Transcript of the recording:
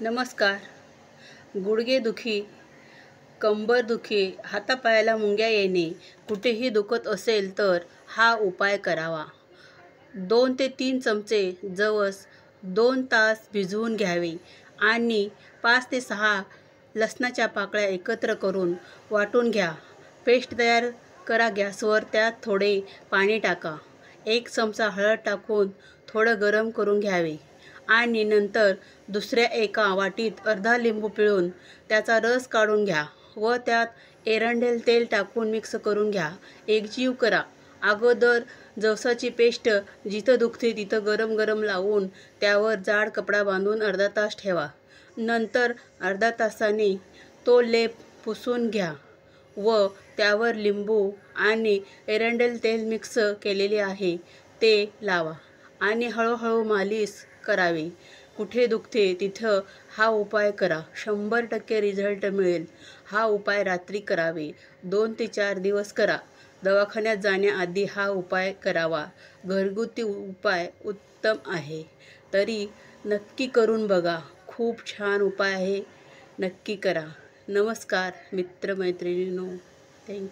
नमस्कार. गुडघेदुखी, कंबरदुखी, हातापायाला मुंग्या येणे, कुठेही दुखत असेल तर हा उपाय करावा. 2 ते 3 चमचे जवस 2 तास भिजवून घ्यावे आणि 5 ते 6 लसणाच्या पाकळ्या एकत्र करून वाटून घ्या. पेस्ट तयार करा. गॅसवर त्यात थोडे पाणी टाका. 1 चमचा हळद टाकून थोडं गरम करून घ्यावे आणि नंतर दुसऱ्या एका वाटीत अर्धा लिंबू पिळून त्याचा रस काढून घ्या व त्यात एरंडेल तेल टाकून मिक्स करून घ्या. एकजीव करा. अगोदर जवसाची पेस्ट जिथं दुखते तिथं गरम गरम लावून त्यावर जाड कपडा बांधून अर्धा तास ठेवा. नंतर अर्ध्या तासाने तो लेप पुसून घ्या व त्यावर लिंबू आणि एरंडेल तेल मिक्स केलेले आहे ते लावा आणि हळूहळू मालिश करावी. कुठे दुखते तिथं हा उपाय करा. 100% रिझल्ट मिळेल. हा उपाय रात्री करावे. 2 ते 4 दिवस करा. दवाखान्यात जाण्याआधी हा उपाय करावा. घरगुती उपाय उत्तम आहे. तरी नक्की करून बघा. खूप छान उपाय आहे. नक्की करा. नमस्कार मित्रमैत्रिणींनो. थँक्यू.